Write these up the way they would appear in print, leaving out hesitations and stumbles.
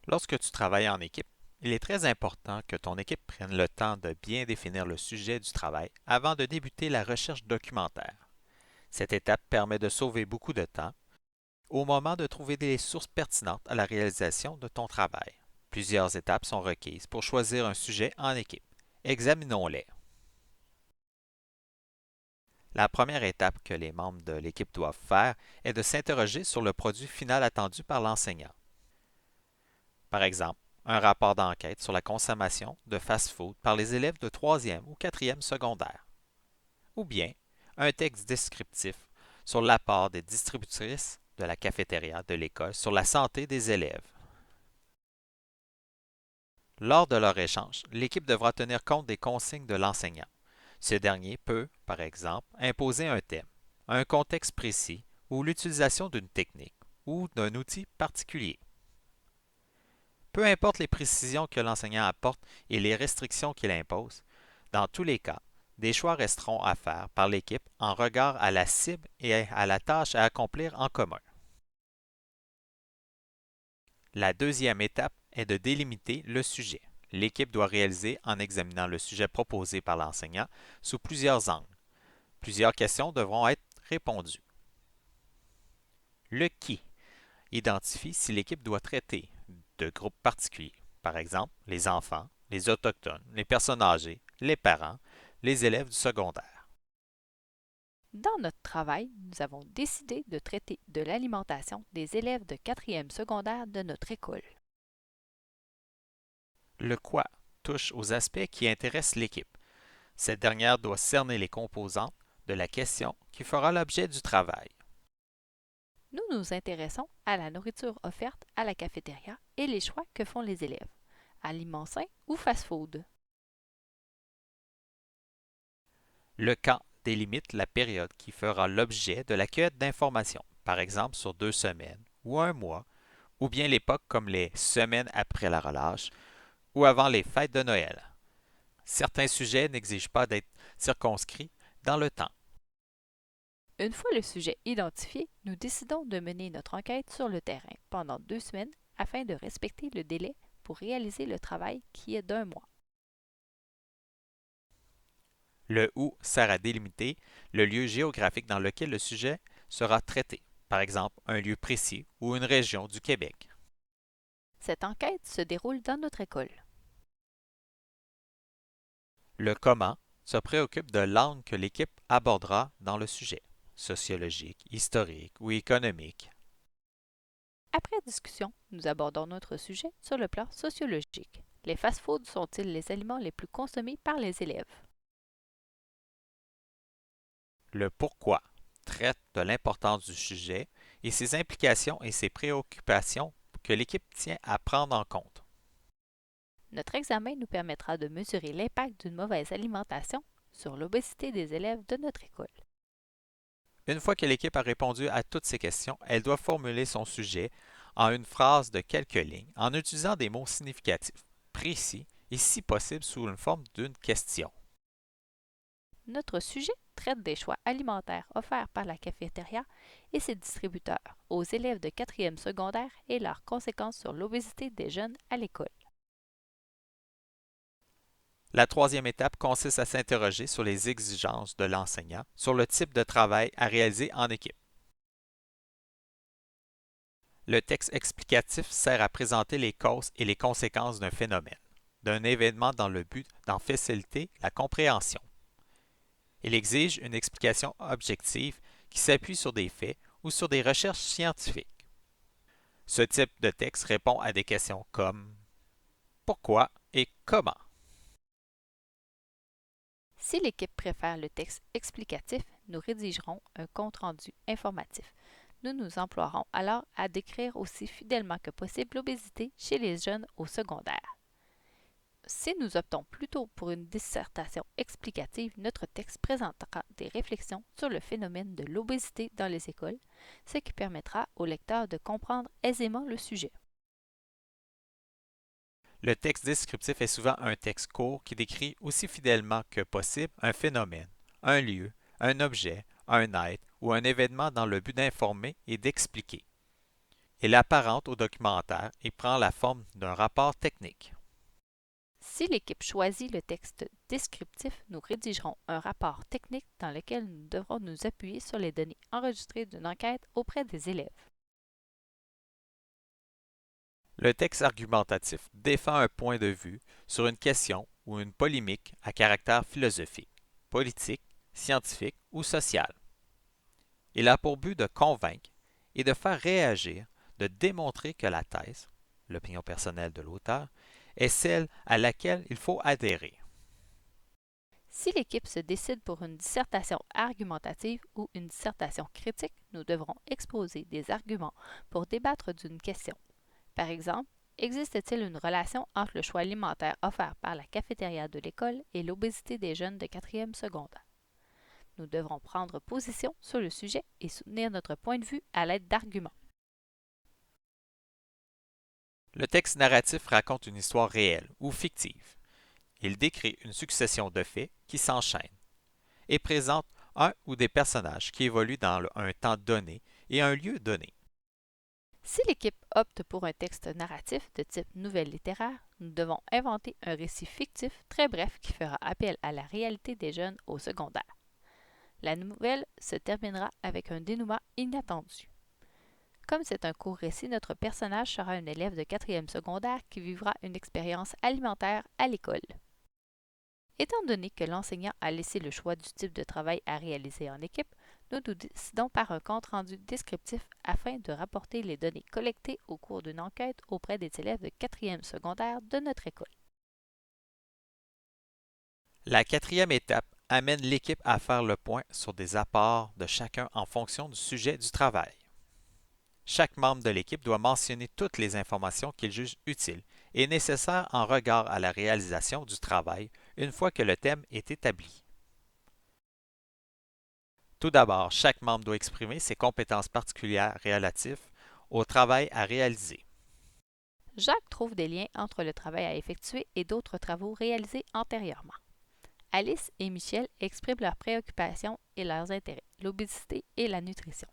Lorsque tu travailles en équipe, il est très important que ton équipe prenne le temps de bien définir le sujet du travail avant de débuter la recherche documentaire. Cette étape permet de sauver beaucoup de temps au moment de trouver des sources pertinentes à la réalisation de ton travail. Plusieurs étapes sont requises pour choisir un sujet en équipe. Examinons-les. La première étape que les membres de l'équipe doivent faire est de s'interroger sur le produit final attendu par l'enseignant. Par exemple, un rapport d'enquête sur la consommation de fast-food par les élèves de troisième ou quatrième secondaire. Ou bien un texte descriptif sur l'apport des distributrices de la cafétéria de l'école sur la santé des élèves. Lors de leur échange, l'équipe devra tenir compte des consignes de l'enseignant. Ce dernier peut, par exemple, imposer un thème, un contexte précis ou l'utilisation d'une technique ou d'un outil particulier. Peu importe les précisions que l'enseignant apporte et les restrictions qu'il impose, dans tous les cas, des choix resteront à faire par l'équipe en regard à la cible et à la tâche à accomplir en commun. La deuxième étape est de délimiter le sujet. L'équipe doit réaliser en examinant le sujet proposé par l'enseignant sous plusieurs angles. Plusieurs questions devront être répondues. Le qui identifie si l'équipe doit traiter de groupes particuliers, par exemple les enfants, les autochtones, les personnes âgées, les parents, les élèves du secondaire. Dans notre travail, nous avons décidé de traiter de l'alimentation des élèves de quatrième secondaire de notre école. Le quoi touche aux aspects qui intéressent l'équipe. Cette dernière doit cerner les composantes de la question qui fera l'objet du travail. Nous nous intéressons à la nourriture offerte à la cafétéria et les choix que font les élèves. Aliments sains ou fast-food? Le quand délimite la période qui fera l'objet de la cueillette d'informations, par exemple sur 2 semaines ou un mois, ou bien l'époque comme les semaines après la relâche ou avant les fêtes de Noël. Certains sujets n'exigent pas d'être circonscrits dans le temps. Une fois le sujet identifié, nous décidons de mener notre enquête sur le terrain pendant 2 semaines afin de respecter le délai pour réaliser le travail qui est d'1 mois. Le où sert à délimiter le lieu géographique dans lequel le sujet sera traité, par exemple un lieu précis ou une région du Québec. Cette enquête se déroule dans notre école. Le comment se préoccupe de l'angle que l'équipe abordera dans le sujet, sociologique, historique ou économique. Après discussion, nous abordons notre sujet sur le plan sociologique. Les fast-foods sont-ils les aliments les plus consommés par les élèves? Le pourquoi traite de l'importance du sujet et ses implications et ses préoccupations que l'équipe tient à prendre en compte. Notre examen nous permettra de mesurer l'impact d'une mauvaise alimentation sur l'obésité des élèves de notre école. Une fois que l'équipe a répondu à toutes ces questions, elle doit formuler son sujet en une phrase de quelques lignes en utilisant des mots significatifs, précis et si possible sous une forme d'une question. Notre sujet traite des choix alimentaires offerts par la cafétéria et ses distributeurs aux élèves de quatrième secondaire et leurs conséquences sur l'obésité des jeunes à l'école. La troisième étape consiste à s'interroger sur les exigences de l'enseignant, sur le type de travail à réaliser en équipe. Le texte explicatif sert à présenter les causes et les conséquences d'un phénomène, d'un événement dans le but d'en faciliter la compréhension. Il exige une explication objective qui s'appuie sur des faits ou sur des recherches scientifiques. Ce type de texte répond à des questions comme pourquoi et comment. Si l'équipe préfère le texte explicatif, nous rédigerons un compte-rendu informatif. Nous nous emploierons alors à décrire aussi fidèlement que possible l'obésité chez les jeunes au secondaire. Si nous optons plutôt pour une dissertation explicative, notre texte présentera des réflexions sur le phénomène de l'obésité dans les écoles, ce qui permettra au lecteur de comprendre aisément le sujet. Le texte descriptif est souvent un texte court qui décrit aussi fidèlement que possible un phénomène, un lieu, un objet, un être ou un événement dans le but d'informer et d'expliquer. Il apparente au documentaire et prend la forme d'un rapport technique. Si l'équipe choisit le texte descriptif, nous rédigerons un rapport technique dans lequel nous devrons nous appuyer sur les données enregistrées d'une enquête auprès des élèves. Le texte argumentatif défend un point de vue sur une question ou une polémique à caractère philosophique, politique, scientifique ou social. Il a pour but de convaincre et de faire réagir, de démontrer que la thèse, l'opinion personnelle de l'auteur, est celle à laquelle il faut adhérer. Si l'équipe se décide pour une dissertation argumentative ou une dissertation critique, nous devrons exposer des arguments pour débattre d'une question. Par exemple, existe-t-il une relation entre le choix alimentaire offert par la cafétéria de l'école et l'obésité des jeunes de quatrième secondaire? Nous devrons prendre position sur le sujet et soutenir notre point de vue à l'aide d'arguments. Le texte narratif raconte une histoire réelle ou fictive. Il décrit une succession de faits qui s'enchaînent et présente un ou des personnages qui évoluent dans un temps donné et un lieu donné. Si l'équipe opte pour un texte narratif de type nouvelle littéraire, nous devons inventer un récit fictif très bref qui fera appel à la réalité des jeunes au secondaire. La nouvelle se terminera avec un dénouement inattendu. Comme c'est un court récit, notre personnage sera un élève de quatrième secondaire qui vivra une expérience alimentaire à l'école. Étant donné que l'enseignant a laissé le choix du type de travail à réaliser en équipe, nous nous décidons par un compte-rendu descriptif afin de rapporter les données collectées au cours d'une enquête auprès des élèves de quatrième secondaire de notre école. La quatrième étape amène l'équipe à faire le point sur des apports de chacun en fonction du sujet du travail. Chaque membre de l'équipe doit mentionner toutes les informations qu'il juge utiles et nécessaires en regard à la réalisation du travail une fois que le thème est établi. Tout d'abord, chaque membre doit exprimer ses compétences particulières relatives au travail à réaliser. Jacques trouve des liens entre le travail à effectuer et d'autres travaux réalisés antérieurement. Alice et Michel expriment leurs préoccupations et leurs intérêts, l'obésité et la nutrition.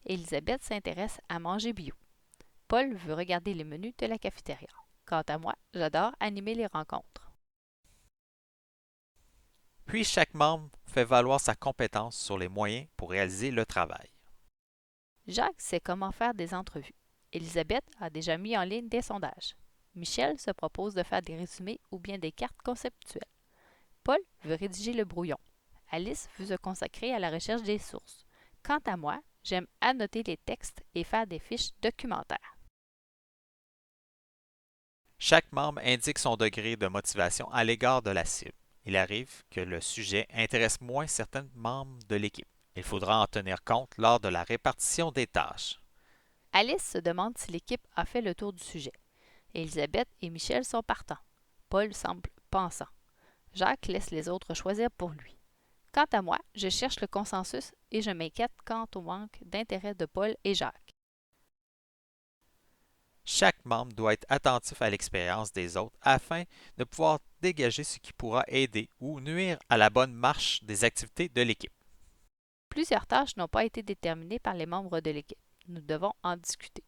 Elisabeth s'intéresse à manger bio. Paul veut regarder les menus de la cafétéria. Quant à moi, j'adore animer les rencontres. Puis chaque membre fait valoir sa compétence sur les moyens pour réaliser le travail. Jacques sait comment faire des entrevues. Elisabeth a déjà mis en ligne des sondages. Michel se propose de faire des résumés ou bien des cartes conceptuelles. Paul veut rédiger le brouillon. Alice veut se consacrer à la recherche des sources. Quant à moi, j'aime annoter les textes et faire des fiches documentaires. Chaque membre indique son degré de motivation à l'égard de la cible. Il arrive que le sujet intéresse moins certains membres de l'équipe. Il faudra en tenir compte lors de la répartition des tâches. Alice se demande si l'équipe a fait le tour du sujet. Elisabeth et Michel sont partants. Paul semble pensant. Jacques laisse les autres choisir pour lui. Quant à moi, je cherche le consensus et je m'inquiète quant au manque d'intérêt de Paul et Jacques. Chaque membre doit être attentif à l'expérience des autres afin de pouvoir dégager ce qui pourra aider ou nuire à la bonne marche des activités de l'équipe. Plusieurs tâches n'ont pas été déterminées par les membres de l'équipe. Nous devons en discuter.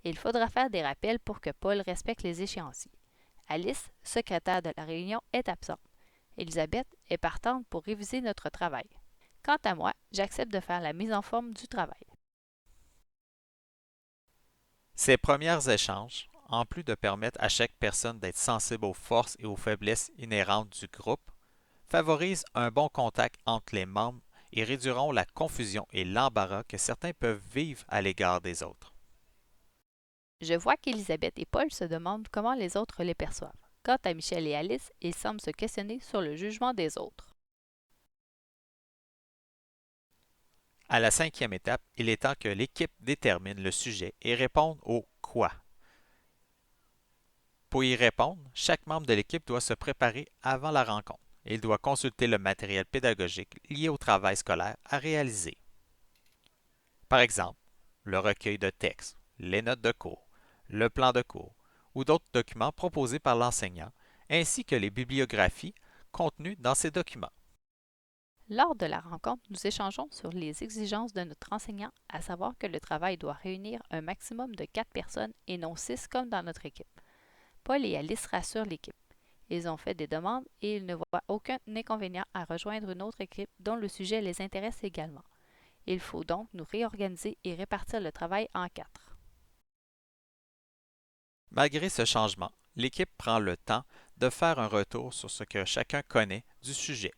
Il faudra faire des rappels pour que Paul respecte les échéanciers. Alice, secrétaire de la réunion, est absente. Elisabeth est partante pour réviser notre travail. Quant à moi, j'accepte de faire la mise en forme du travail. Ces premiers échanges, en plus de permettre à chaque personne d'être sensible aux forces et aux faiblesses inhérentes du groupe, favorisent un bon contact entre les membres et réduiront la confusion et l'embarras que certains peuvent vivre à l'égard des autres. Je vois qu'Elisabeth et Paul se demandent comment les autres les perçoivent. Quant à Michel et Alice, ils semblent se questionner sur le jugement des autres. À la cinquième étape, il est temps que l'équipe détermine le sujet et réponde au quoi. Pour y répondre, chaque membre de l'équipe doit se préparer avant la rencontre. Il doit consulter le matériel pédagogique lié au travail scolaire à réaliser. Par exemple, le recueil de textes, les notes de cours, le plan de cours ou d'autres documents proposés par l'enseignant, ainsi que les bibliographies contenues dans ces documents. Lors de la rencontre, nous échangeons sur les exigences de notre enseignant, à savoir que le travail doit réunir un maximum de 4 personnes et non 6 comme dans notre équipe. Paul et Alice rassurent l'équipe. Ils ont fait des demandes et ils ne voient aucun inconvénient à rejoindre une autre équipe dont le sujet les intéresse également. Il faut donc nous réorganiser et répartir le travail en 4. Malgré ce changement, l'équipe prend le temps de faire un retour sur ce que chacun connaît du sujet.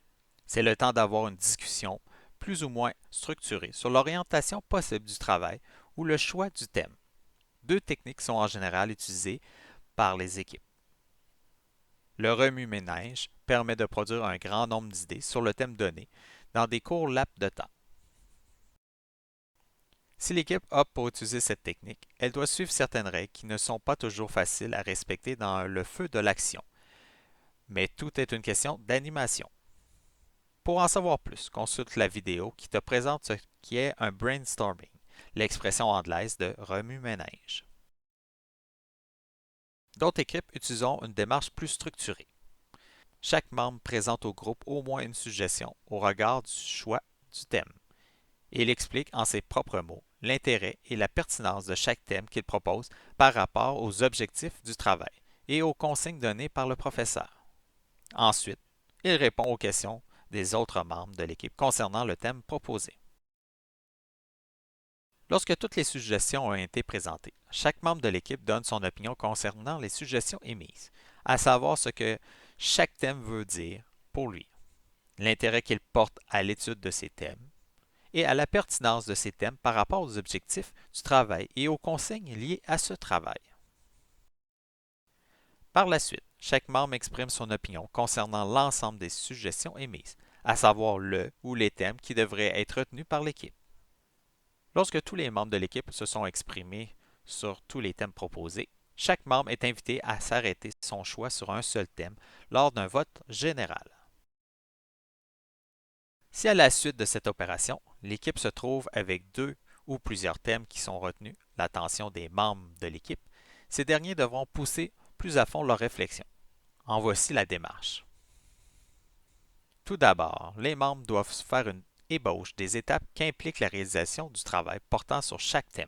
C'est le temps d'avoir une discussion plus ou moins structurée sur l'orientation possible du travail ou le choix du thème. Deux techniques sont en général utilisées par les équipes. Le remue-ménage permet de produire un grand nombre d'idées sur le thème donné dans des courts laps de temps. Si l'équipe opte pour utiliser cette technique, elle doit suivre certaines règles qui ne sont pas toujours faciles à respecter dans le feu de l'action. Mais tout est une question d'animation. Pour en savoir plus, consulte la vidéo qui te présente ce qui est un brainstorming, l'expression anglaise de remue-ménage. D'autres équipes utiliseront une démarche plus structurée. Chaque membre présente au groupe au moins une suggestion au regard du choix du thème. Il explique en ses propres mots l'intérêt et la pertinence de chaque thème qu'il propose par rapport aux objectifs du travail et aux consignes données par le professeur. Ensuite, il répond aux questions des autres membres de l'équipe concernant le thème proposé. Lorsque toutes les suggestions ont été présentées, chaque membre de l'équipe donne son opinion concernant les suggestions émises, à savoir ce que chaque thème veut dire pour lui, l'intérêt qu'il porte à l'étude de ces thèmes et à la pertinence de ces thèmes par rapport aux objectifs du travail et aux consignes liées à ce travail. Par la suite, chaque membre exprime son opinion concernant l'ensemble des suggestions émises, à savoir le ou les thèmes qui devraient être retenus par l'équipe. Lorsque tous les membres de l'équipe se sont exprimés sur tous les thèmes proposés, chaque membre est invité à s'arrêter son choix sur un seul thème lors d'un vote général. Si à la suite de cette opération, l'équipe se trouve avec deux ou plusieurs thèmes qui sont retenus, l'attention des membres de l'équipe, ces derniers devront pousser plus à fond leur réflexion. En voici la démarche. Tout d'abord, les membres doivent faire une ébauche des étapes qu'implique la réalisation du travail portant sur chaque thème.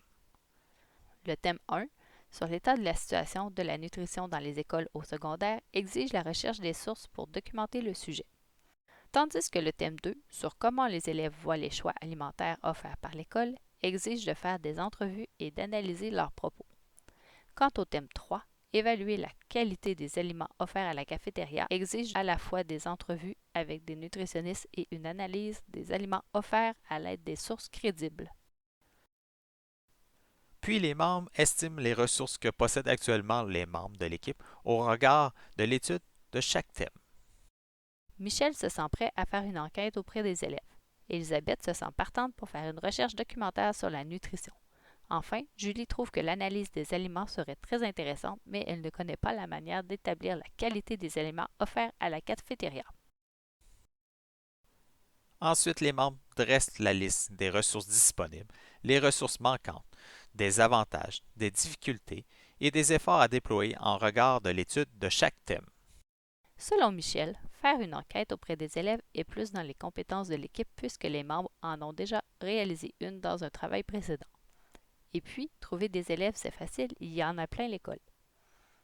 Le thème 1, sur l'état de la situation de la nutrition dans les écoles au secondaire, exige la recherche des sources pour documenter le sujet. Tandis que le thème 2, sur comment les élèves voient les choix alimentaires offerts par l'école, exige de faire des entrevues et d'analyser leurs propos. Quant au thème 3, évaluer la qualité des aliments offerts à la cafétéria, exige à la fois des entrevues avec des nutritionnistes et une analyse des aliments offerts à l'aide des sources crédibles. Puis les membres estiment les ressources que possèdent actuellement les membres de l'équipe au regard de l'étude de chaque thème. Michel se sent prêt à faire une enquête auprès des élèves. Elisabeth se sent partante pour faire une recherche documentaire sur la nutrition. Enfin, Julie trouve que l'analyse des aliments serait très intéressante, mais elle ne connaît pas la manière d'établir la qualité des aliments offerts à la cafétéria. Ensuite, les membres dressent la liste des ressources disponibles, les ressources manquantes, des avantages, des difficultés et des efforts à déployer en regard de l'étude de chaque thème. Selon Michel, faire une enquête auprès des élèves est plus dans les compétences de l'équipe puisque les membres en ont déjà réalisé une dans un travail précédent. Et puis, trouver des élèves, c'est facile, il y en a plein l'école.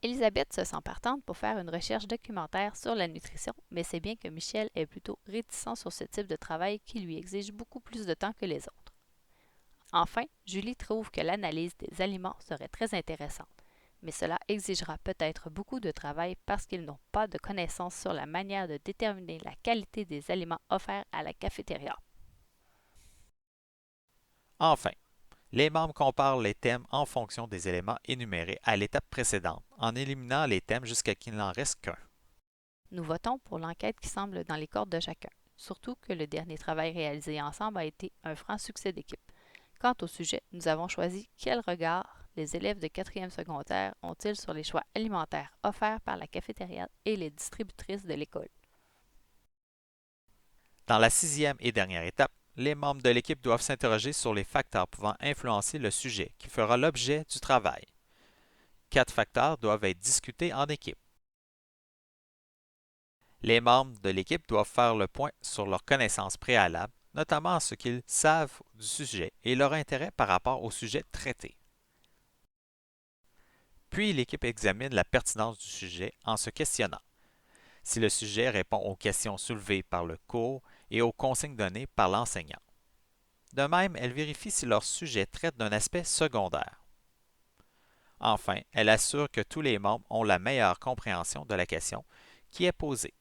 Elisabeth se sent partante pour faire une recherche documentaire sur la nutrition, mais c'est bien que Michel est plutôt réticent sur ce type de travail qui lui exige beaucoup plus de temps que les autres. Enfin, Julie trouve que l'analyse des aliments serait très intéressante, mais cela exigera peut-être beaucoup de travail parce qu'ils n'ont pas de connaissances sur la manière de déterminer la qualité des aliments offerts à la cafétéria. Enfin, les membres comparent les thèmes en fonction des éléments énumérés à l'étape précédente, en éliminant les thèmes jusqu'à qu'il n'en reste qu'un. Nous votons pour l'enquête qui semble dans les cordes de chacun, surtout que le dernier travail réalisé ensemble a été un franc succès d'équipe. Quant au sujet, nous avons choisi quel regard les élèves de 4e secondaire ont-ils sur les choix alimentaires offerts par la cafétéria et les distributrices de l'école. Dans la sixième et dernière étape, les membres de l'équipe doivent s'interroger sur les facteurs pouvant influencer le sujet qui fera l'objet du travail. 4 facteurs doivent être discutés en équipe. Les membres de l'équipe doivent faire le point sur leurs connaissances préalables, notamment ce qu'ils savent du sujet et leur intérêt par rapport au sujet traité. Puis l'équipe examine la pertinence du sujet en se questionnant si le sujet répond aux questions soulevées par le cours et aux consignes données par l'enseignant. De même, elle vérifie si leur sujet traite d'un aspect secondaire. Enfin, elle assure que tous les membres ont la meilleure compréhension de la question qui est posée.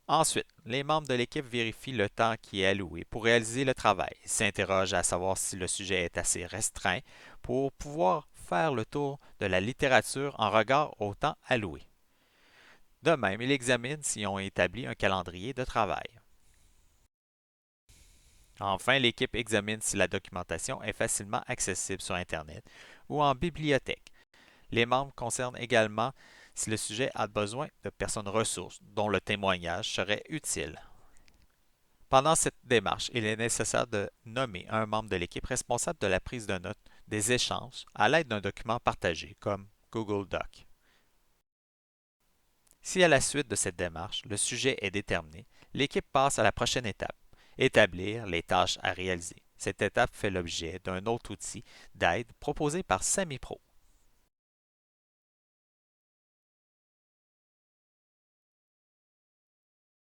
Ensuite, les membres de l'équipe vérifient le temps qui est alloué pour réaliser le travail. Ils s'interrogent à savoir si le sujet est assez restreint pour pouvoir faire le tour de la littérature en regard au temps alloué. De même, ils examinent s'ils ont établi un calendrier de travail. Enfin, l'équipe examine si la documentation est facilement accessible sur Internet ou en bibliothèque. Les membres concernent également si le sujet a besoin de personnes ressources dont le témoignage serait utile. Pendant cette démarche, il est nécessaire de nommer un membre de l'équipe responsable de la prise de notes des échanges à l'aide d'un document partagé comme Google Doc. Si à la suite de cette démarche, le sujet est déterminé, l'équipe passe à la prochaine étape, établir les tâches à réaliser. Cette étape fait l'objet d'un autre outil d'aide proposé par SamiPro.